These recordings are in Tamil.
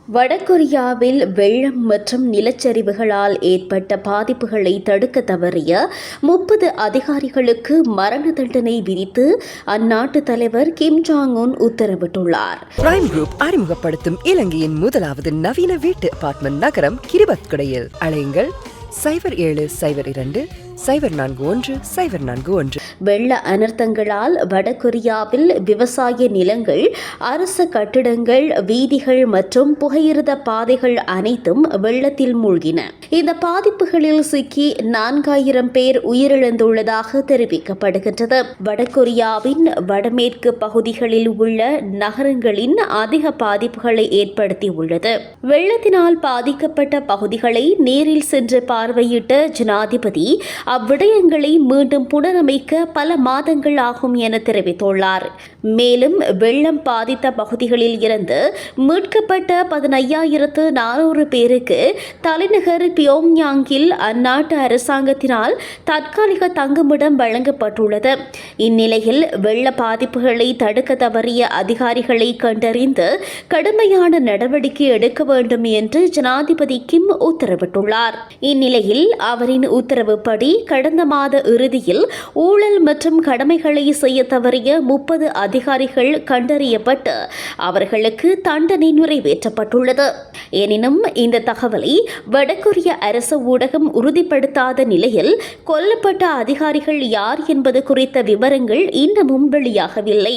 வடகொரியாவில் வெள்ளம் மற்றும் நிலச்சரிவுகளால் ஏற்பட்ட பாதிப்புகளை தடுக்க தவறிய 30 அதிகாரிகளுக்கு மரண தண்டனை விதித்து அந்நாட்டு தலைவர் கிம் ஜாங் உன் உத்தரவிட்டுள்ளார். பிரைம் குரூப் அறிமுகப்படுத்தும் இலங்கையின் முதலாவது நவீன வீட்டு அபார்ட்மெண்ட் நகரம் கிரிபத்குடையில். அழையுங்கள் 0772041041. வெள்ள அனர்த்தங்களால் வடகொரியாவில் விவசாய நிலங்கள், அரச கட்டிடங்கள், வீதிகள் மற்றும் புகையிரத பாதைகள் அனைத்தும் வெள்ளத்தில் மூழ்கின. இந்த பாதிப்புகளில் சிக்கி 4000 பேர் உயிரிழந்துள்ளதாக தெரிவிக்கப்படுகின்றது. வடகொரியாவின் வடமேற்கு பகுதிகளில் உள்ள நகரங்களின் அதிக பாதிப்புகளை ஏற்படுத்தியுள்ளது. வெள்ளத்தினால் பாதிக்கப்பட்ட பகுதிகளை நேரில் சென்று பார்வையிட்ட ஜனாதிபதி அவ்விடயங்களை மீண்டும் புனரமைக்க பல மாதங்கள் ஆகும் என தெரிவித்துள்ளார். மேலும் வெள்ளம் பாதித்த பகுதிகளில் இருந்து மீட்கப்பட்ட 15,400 பேருக்கு தலைநகர் பியோங்யாங்கில் அந்நாட்டு அரசாங்கத்தினால் தற்காலிக தங்குமிடம் வழங்கப்பட்டுள்ளது. இந்நிலையில் வெள்ள பாதிப்புகளை தடுக்க தவறிய அதிகாரிகளை கண்டறிந்து கடுமையான நடவடிக்கை எடுக்க வேண்டும் என்று ஜனாதிபதி கிம் உத்தரவிட்டுள்ளார். இந்நிலையில் அவரின் உத்தரவுப்படி கடந்த மாத இறுதியில் ஊழல் மற்றும் கடமைகளை செய்ய தவறிய 30 அதிகாரிகள் கண்டறியப்பட்டு அவர்களுக்கு தண்டனை நிறைவேற்றப்பட்டுள்ளது. எனினும் இந்த தகவலை வடகொரிய அரசு ஊடகம் உறுதிப்படுத்தாத நிலையில் கொல்லப்பட்ட அதிகாரிகள் யார் என்பது குறித்த விவரங்கள் இன்னமும் வெளியாகவில்லை.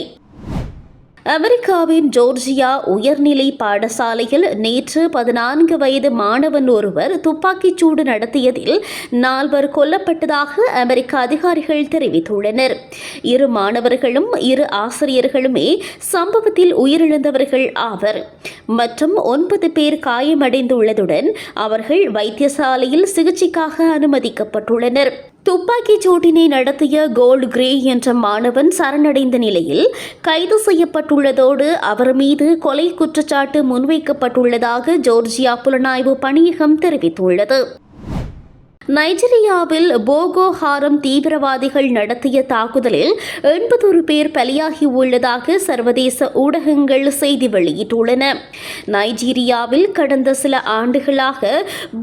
அமெரிக்காவின் ஜோர்ஜியா உயர்நிலை பாடசாலையில் நேற்று 14 வயது மாணவன் ஒருவர் துப்பாக்கிச்சூடு நடத்தியதில் 4 கொல்லப்பட்டதாக அமெரிக்க அதிகாரிகள் தெரிவித்துள்ளனர். 2 மாணவர்களும் 2 ஆசிரியர்களுமே சம்பவத்தில் உயிரிழந்தவர்கள் ஆவர் மற்றும் 9 பேர் காயமடைந்துள்ளதுடன் அவர்கள் வைத்தியசாலையில் சிகிச்சைக்காக அனுமதிக்கப்பட்டுள்ளனர். துப்பாக்கிச் சூட்டினை நடத்திய கோல்ட் கிரே என்ற மாணவன் சரணடைந்த நிலையில் கைது செய்யப்பட்டுள்ளதோடு அவர் மீது கொலை குற்றச்சாட்டு முன்வைக்கப்பட்டுள்ளதாக ஜோர்ஜியா புலனாய்வு பணியகம் தெரிவித்துள்ளது. நைஜீரியாவில் போகோ ஹாரம் தீவிரவாதிகள் நடத்திய தாக்குதலில் 81 பேர் பலியாகியுள்ளதாக சர்வதேச ஊடகங்கள் செய்தி வெளியிட்டுள்ளன. நைஜீரியாவில் கடந்த சில ஆண்டுகளாக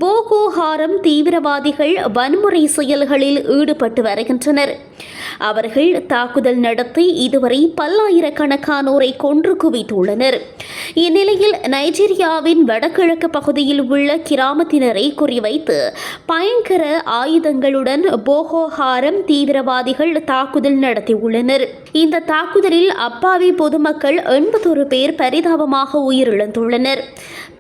போகோ ஹாரம் தீவிரவாதிகள் வன்முறை செயல்களில் ஈடுபட்டு வருகின்றனர். அவர்கள் தாக்குதல் நடத்தி இதுவரை பல்லாயிரக்கணக்கானோரை கொன்று குவித்துள்ளனர். இந்நிலையில் நைஜீரியாவின் வடகிழக்கு பகுதியில் உள்ள கிராமத்தினரை குறிவைத்து பயங்கர ஆயுதங்களுடன் போகோ ஹாரம் தீவிரவாதிகள் தாக்குதல் நடத்தியுள்ளனர். இந்த தாக்குதலில் அப்பாவி பொதுமக்கள் 81 பேர் பரிதாபமாக உயிரிழந்துள்ளனர்.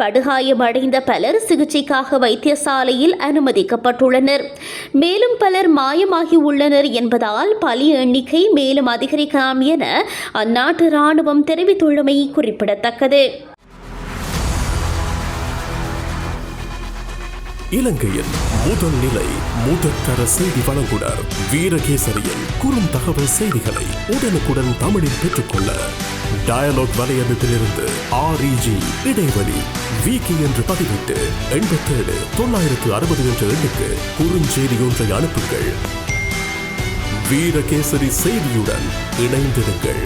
படுகாயமடைந்த பலர் சிகிச்சைக்காக வைத்தியசாலையில் அனுமதிக்கப்பட்டுள்ளனர். மேலும் பலர் மாயமாகி உள்ளனர் என்பதால் பலி எண்ணிக்கை மேலும் அதிகரிக்கலாம் என அந்நாட்டு ராணுவம் தெரிவித்துள்ளமை குறிப்பிடத்தக்கது. இலங்கையின் முதல் நிலை முதற்தர செய்தி வழங்குனர் வீரகேசரியின் குறும் தகவல் செய்திகளை உடனுக்குடன் தமிழில் பெற்றுக்கொள்ள டயலாக் வலையமைப்பிலிருந்து REG இடைவெளி வீக்கி என்று பதிவிட்டு 87 960 என்ற எண்ணுக்கு குறுஞ்செய்தி ஒன்றை அனுப்புங்கள். வீரகேசரி செய்தியுடன் இணைந்திருங்கள்.